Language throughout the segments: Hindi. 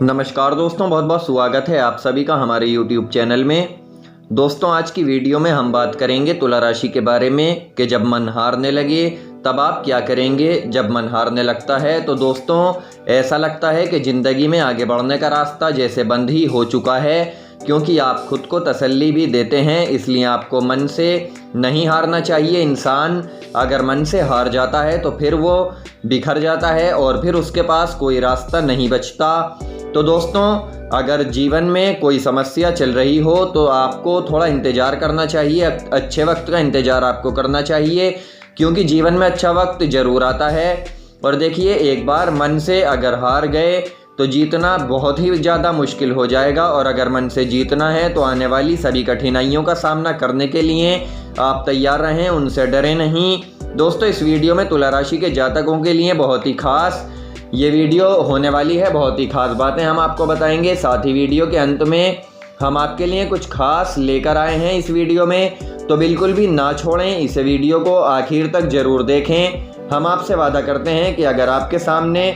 नमस्कार दोस्तों, बहुत बहुत स्वागत है आप सभी का हमारे YouTube चैनल में। दोस्तों, आज की वीडियो में हम बात करेंगे तुला राशि के बारे में कि जब मन हारने लगे तब आप क्या करेंगे। जब मन हारने लगता है तो दोस्तों ऐसा लगता है कि ज़िंदगी में आगे बढ़ने का रास्ता जैसे बंद ही हो चुका है, क्योंकि आप खुद को तसल्ली भी देते हैं। इसलिए आपको मन से नहीं हारना चाहिए। इंसान अगर मन से हार जाता है तो फिर वो बिखर जाता है और फिर उसके पास कोई रास्ता नहीं बचता। तो दोस्तों, अगर जीवन में कोई समस्या चल रही हो तो आपको थोड़ा इंतज़ार करना चाहिए, अच्छे वक्त का इंतज़ार आपको करना चाहिए, क्योंकि जीवन में अच्छा वक्त ज़रूर आता है। और देखिए, एक बार मन से अगर हार गए तो जीतना बहुत ही ज़्यादा मुश्किल हो जाएगा। और अगर मन से जीतना है तो आने वाली सभी कठिनाइयों का सामना करने के लिए आप तैयार रहें, उनसे डरें नहीं। दोस्तों, इस वीडियो में तुला राशि के जातकों के लिए बहुत ही खास ये वीडियो होने वाली है। बहुत ही खास बातें हम आपको बताएंगे। साथ ही वीडियो के अंत में हम आपके लिए कुछ खास लेकर आए हैं इस वीडियो में, तो बिल्कुल भी ना छोड़ें, इस वीडियो को आखिर तक ज़रूर देखें। हम आपसे वादा करते हैं कि अगर आपके सामने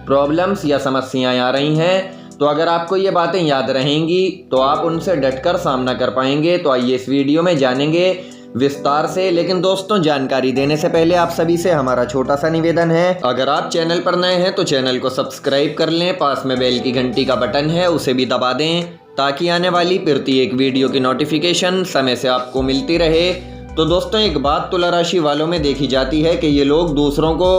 प्रॉब्लम्स या समस्याएं आ रही हैं तो अगर आपको ये बातें याद रहेंगी तो आप उनसे डटकर सामना कर पाएंगे। तो आइए इस वीडियो में जानेंगे विस्तार से। लेकिन दोस्तों, जानकारी देने से पहले आप सभी से हमारा छोटा सा निवेदन है, अगर आप चैनल पर नए हैं तो चैनल को सब्सक्राइब कर लें, पास में बेल की घंटी का बटन है उसे भी दबा दें, ताकि आने वाली प्रत्येक वीडियो की नोटिफिकेशन समय से आपको मिलती रहे। तो दोस्तों, एक बात तुला राशि वालों में देखी जाती है कि ये लोग दूसरों को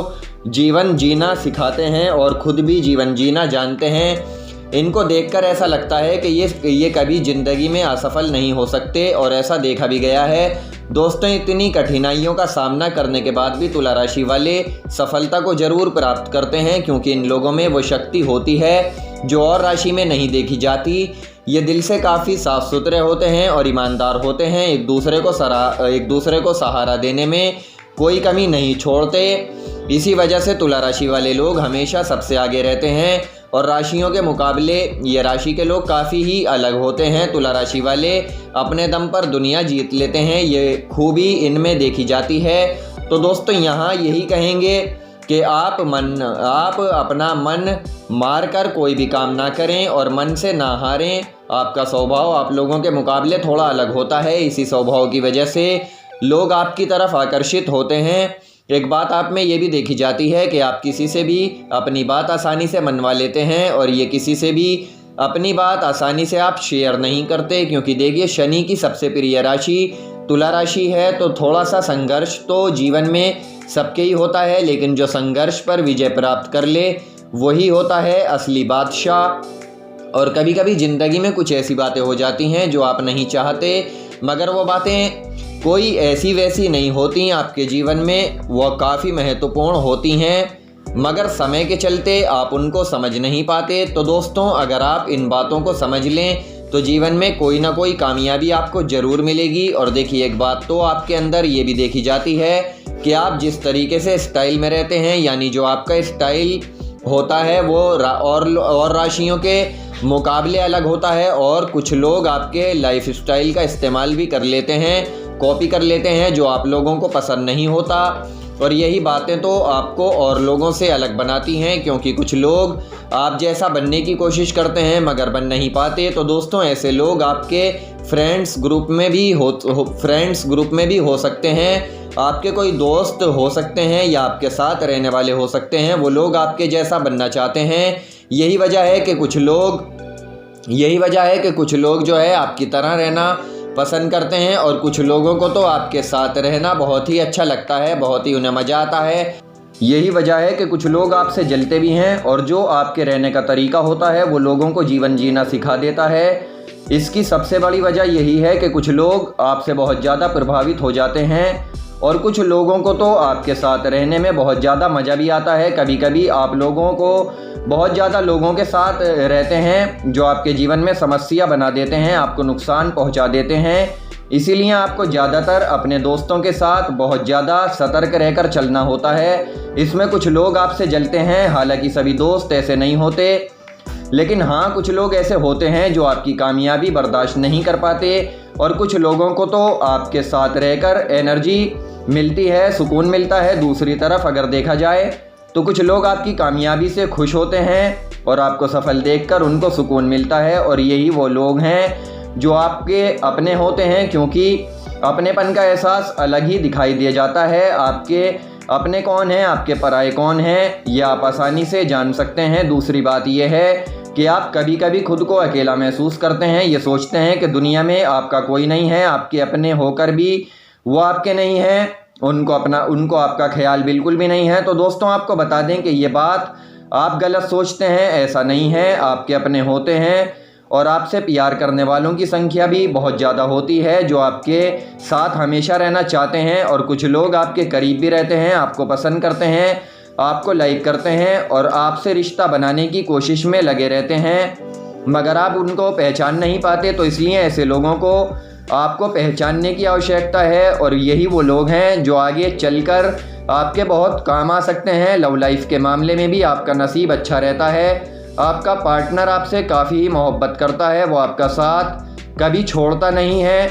जीवन जीना सिखाते हैं और खुद भी जीवन जीना जानते हैं। इनको देखकर ऐसा लगता है कि ये कभी ज़िंदगी में असफल नहीं हो सकते, और ऐसा देखा भी गया है। दोस्तों, इतनी कठिनाइयों का सामना करने के बाद भी तुला राशि वाले सफलता को ज़रूर प्राप्त करते हैं, क्योंकि इन लोगों में वो शक्ति होती है जो और राशि में नहीं देखी जाती। ये दिल से काफ़ी साफ सुथरे होते हैं और ईमानदार होते हैं। एक दूसरे को सहारा देने में कोई कमी नहीं छोड़ते। इसी वजह से तुला राशि वाले लोग हमेशा सबसे आगे रहते हैं, और राशियों के मुकाबले ये राशि के लोग काफ़ी ही अलग होते हैं। तुला राशि वाले अपने दम पर दुनिया जीत लेते हैं, ये खूबी इनमें देखी जाती है। तो दोस्तों, यहाँ यही कहेंगे कि आप अपना मन मार कर कोई भी काम ना करें और मन से ना हारें। आपका स्वभाव आप लोगों के मुकाबले थोड़ा अलग होता है। इसी स्वभाव की वजह से लोग आपकी तरफ आकर्षित होते हैं। एक बात आप में ये भी देखी जाती है कि आप किसी से भी अपनी बात आसानी से मनवा लेते हैं, और ये किसी से भी अपनी बात आसानी से आप शेयर नहीं करते, क्योंकि देखिए, शनि की सबसे प्रिय राशि तुला राशि है। तो थोड़ा सा संघर्ष तो जीवन में सबके ही होता है, लेकिन जो संघर्ष पर विजय प्राप्त कर ले वही होता है असली बादशाह। और कभी कभी ज़िंदगी में कुछ ऐसी बातें हो जाती हैं जो आप नहीं चाहते, मगर वो बातें कोई ऐसी वैसी नहीं होती आपके जीवन में, वो काफ़ी महत्वपूर्ण होती हैं, मगर समय के चलते आप उनको समझ नहीं पाते। तो दोस्तों, अगर आप इन बातों को समझ लें तो जीवन में कोई ना कोई कामयाबी आपको ज़रूर मिलेगी। और देखिए, एक बात तो आपके अंदर ये भी देखी जाती है कि आप जिस तरीके से स्टाइल में रहते हैं, यानी जो आपका स्टाइल होता है वो और राशियों के मुकाबले अलग होता है। और कुछ लोग आपके लाइफ स्टाइल का इस्तेमाल भी कर लेते हैं, कॉपी कर लेते हैं, जो आप लोगों को पसंद नहीं होता। और यही बातें तो आपको और लोगों से अलग बनाती हैं, क्योंकि कुछ लोग आप जैसा बनने की कोशिश करते हैं मगर बन नहीं पाते। तो दोस्तों, ऐसे लोग आपके फ्रेंड्स ग्रुप में भी हो सकते हैं, आपके कोई दोस्त हो सकते हैं, या आपके साथ रहने वाले हो सकते हैं। वो लोग आपके जैसा बनना चाहते हैं। यही वजह है कि कुछ लोग जो है आपकी तरह रहना पसंद करते हैं, और कुछ लोगों को तो आपके साथ रहना बहुत ही अच्छा लगता है, बहुत ही उन्हें मज़ा आता है। यही वजह है कि कुछ लोग आपसे जलते भी हैं, और जो आपके रहने का तरीका होता है वो लोगों को जीवन जीना सिखा देता है। इसकी सबसे बड़ी वजह यही है कि कुछ लोग आपसे बहुत ज़्यादा प्रभावित हो जाते हैं, और कुछ लोगों को तो आपके साथ रहने में बहुत ज़्यादा मज़ा भी आता है। कभी कभी आप लोगों को बहुत ज़्यादा लोगों के साथ रहते हैं जो आपके जीवन में समस्या बना देते हैं, आपको नुकसान पहुंचा देते हैं। इसीलिए आपको ज़्यादातर अपने दोस्तों के साथ बहुत ज़्यादा सतर्क रहकर चलना होता है। इसमें कुछ लोग आपसे जलते हैं, हालांकि सभी दोस्त ऐसे नहीं होते, लेकिन हाँ, कुछ लोग ऐसे होते हैं जो आपकी कामयाबी बर्दाश्त नहीं कर पाते। और कुछ लोगों को तो आपके साथ रहकर एनर्जी मिलती है, सुकून मिलता है। दूसरी तरफ अगर देखा जाए तो कुछ लोग आपकी कामयाबी से खुश होते हैं और आपको सफल देखकर उनको सुकून मिलता है, और यही वो लोग हैं जो आपके अपने होते हैं, क्योंकि अपनेपन का एहसास अलग ही दिखाई दिया जाता है। आपके अपने कौन हैं, आपके पराये कौन हैं, ये आप आसानी से जान सकते हैं। दूसरी बात यह है कि आप कभी कभी खुद को अकेला महसूस करते हैं, ये सोचते हैं कि दुनिया में आपका कोई नहीं है, आपके अपने होकर भी वो आपके नहीं हैं, उनको आपका ख्याल बिल्कुल भी नहीं है। तो दोस्तों, आपको बता दें कि ये बात आप गलत सोचते हैं, ऐसा नहीं है। आपके अपने होते हैं और आपसे प्यार करने वालों की संख्या भी बहुत ज़्यादा होती है, जो आपके साथ हमेशा रहना चाहते हैं। और कुछ लोग आपके करीब भी रहते हैं, आपको पसंद करते हैं, आपको लाइक करते हैं और आपसे रिश्ता बनाने की कोशिश में लगे रहते हैं, मगर आप उनको पहचान नहीं पाते। तो इसलिए ऐसे लोगों को आपको पहचानने की आवश्यकता है, और यही वो लोग हैं जो आगे चलकर आपके बहुत काम आ सकते हैं। लव लाइफ के मामले में भी आपका नसीब अच्छा रहता है। आपका पार्टनर आपसे काफ़ी मोहब्बत करता है, वो आपका साथ कभी छोड़ता नहीं है,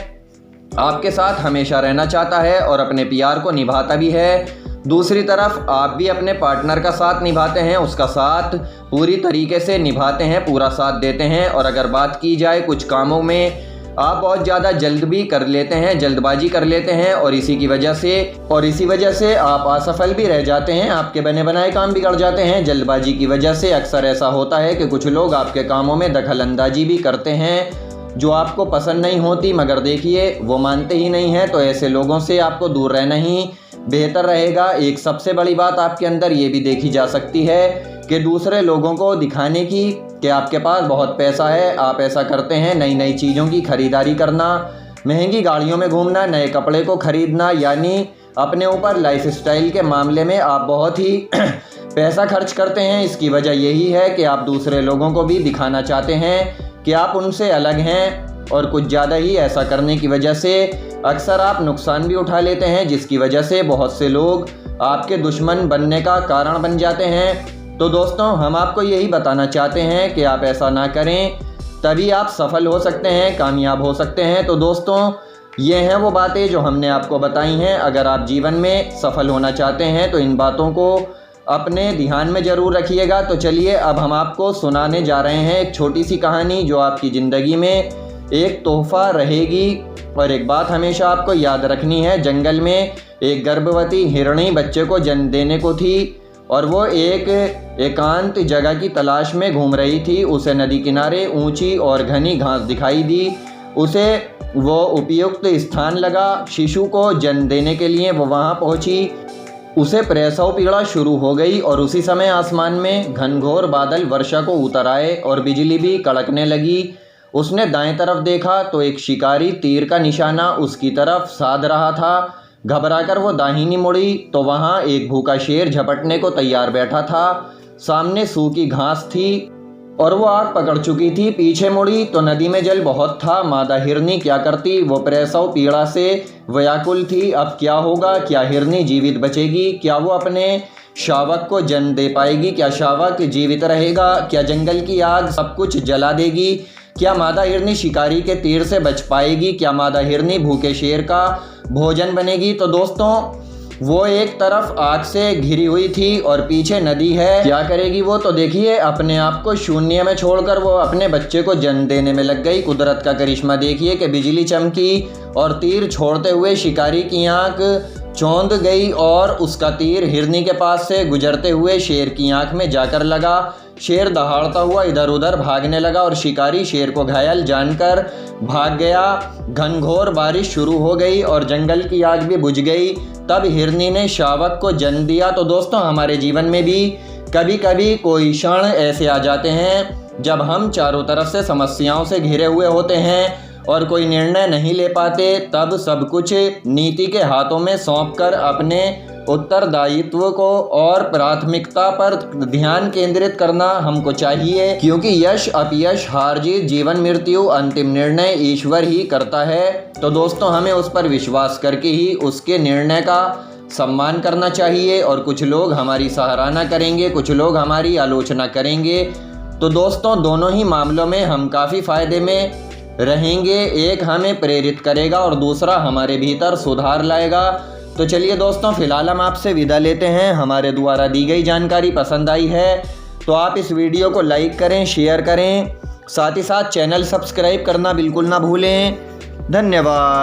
आपके साथ हमेशा रहना चाहता है और अपने प्यार को निभाता भी है। दूसरी तरफ आप भी अपने पार्टनर का साथ निभाते हैं, उसका साथ पूरी तरीके से निभाते हैं, पूरा साथ देते हैं। और अगर बात की जाए कुछ कामों में आप बहुत ज़्यादा जल्द भी कर लेते हैं, जल्दबाजी कर लेते हैं, और इसी वजह से आप असफल भी रह जाते हैं, आपके बने बनाए काम बिगड़ जाते हैं। जल्दबाजी की वजह से अक्सर ऐसा होता है कि कुछ लोग आपके कामों में दखल अंदाजी भी करते हैं जो आपको पसंद नहीं होती, मगर देखिए वो मानते ही नहीं हैं। तो ऐसे लोगों से आपको दूर रहना ही बेहतर रहेगा। एक सबसे बड़ी बात आपके अंदर ये भी देखी जा सकती है कि दूसरे लोगों को दिखाने की कि आपके पास बहुत पैसा है, आप ऐसा करते हैं, नई नई चीज़ों की खरीदारी करना, महंगी गाड़ियों में घूमना, नए कपड़े को खरीदना, यानी अपने ऊपर लाइफस्टाइल के मामले में आप बहुत ही पैसा खर्च करते हैं। इसकी वजह यही है कि आप दूसरे लोगों को भी दिखाना चाहते हैं कि आप उनसे अलग हैं, और कुछ ज़्यादा ही ऐसा करने की वजह से अक्सर आप नुकसान भी उठा लेते हैं, जिसकी वजह से बहुत से लोग आपके दुश्मन बनने का कारण बन जाते हैं। तो दोस्तों, हम आपको यही बताना चाहते हैं कि आप ऐसा ना करें, तभी आप सफल हो सकते हैं, कामयाब हो सकते हैं। तो दोस्तों, ये हैं वो बातें जो हमने आपको बताई हैं। अगर आप जीवन में सफल होना चाहते हैं तो इन बातों को अपने ध्यान में ज़रूर रखिएगा। तो चलिए अब हम आपको सुनाने जा रहे हैं एक छोटी सी कहानी जो आपकी ज़िंदगी में एक तोहफ़ा रहेगी। और एक बात हमेशा आपको याद रखनी है, जंगल में एक गर्भवती हिरणी बच्चे को जन्म देने को थी, और वो एक एकांत जगह की तलाश में घूम रही थी। उसे नदी किनारे ऊंची और घनी घास दिखाई दी। उसे वो उपयुक्त स्थान लगा। शिशु को जन्म देने के लिए वो वहाँ पहुँची। उसे प्रसव पीड़ा शुरू हो गई, और उसी समय आसमान में घनघोर बादल वर्षा को उतर आए और बिजली भी कड़कने लगी। उसने दाएं तरफ देखा तो एक शिकारी तीर का निशाना उसकी तरफ साध रहा था। घबराकर वो दाहिनी मुड़ी तो वहाँ एक भूखा शेर झपटने को तैयार बैठा था। सामने सूखी घास थी और वो आग पकड़ चुकी थी। पीछे मुड़ी तो नदी में जल बहुत था। मादा हिरनी क्या करती, वो प्रसव पीड़ा से व्याकुल थी। अब क्या होगा, क्या हिरनी जीवित बचेगी, क्या वो अपने शावक को जन्म दे पाएगी, क्या शावक जीवित रहेगा, क्या जंगल की आग सब कुछ जला देगी, क्या मादा हिरनी शिकारी के तीर से बच पाएगी, क्या मादा हिरनी भूखे शेर का भोजन बनेगी। तो दोस्तों, वो एक तरफ आग से घिरी हुई थी और पीछे नदी है। क्या करेगी वो, तो देखिए अपने आप को शून्य में छोड़कर वो अपने बच्चे को जन्म देने में लग गई। कुदरत का करिश्मा देखिए कि बिजली चमकी और तीर छोड़ते हुए शिकारी की आंख चौंध गई और उसका तीर हिरनी के पास से गुजरते हुए शेर की आंख में जाकर लगा। शेर दहाड़ता हुआ इधर उधर भागने लगा और शिकारी शेर को घायल जानकर भाग गया। घनघोर बारिश शुरू हो गई और जंगल की आग भी बुझ गई। तब हिरनी ने शावक को जन्म दिया। तो दोस्तों, हमारे जीवन में भी कभी कभी कोई क्षण ऐसे आ जाते हैं जब हम चारों तरफ से समस्याओं से घिरे हुए होते हैं और कोई निर्णय नहीं ले पाते। तब सब कुछ नीति के हाथों में सौंपकर अपने उत्तरदायित्व को और प्राथमिकता पर ध्यान केंद्रित करना हमको चाहिए, क्योंकि यश अपयश हार जीत जीवन मृत्यु अंतिम निर्णय ईश्वर ही करता है। तो दोस्तों, हमें उस पर विश्वास करके ही उसके निर्णय का सम्मान करना चाहिए। और कुछ लोग हमारी सराहना करेंगे, कुछ लोग हमारी आलोचना करेंगे। तो दोस्तों, दोनों ही मामलों में हम काफ़ी फायदे में रहेंगे। एक हमें प्रेरित करेगा और दूसरा हमारे भीतर सुधार लाएगा। तो चलिए दोस्तों, फ़िलहाल हम आपसे विदा लेते हैं। हमारे द्वारा दी गई जानकारी पसंद आई है तो आप इस वीडियो को लाइक करें, शेयर करें, साथ ही साथ चैनल सब्सक्राइब करना बिल्कुल ना भूलें। धन्यवाद।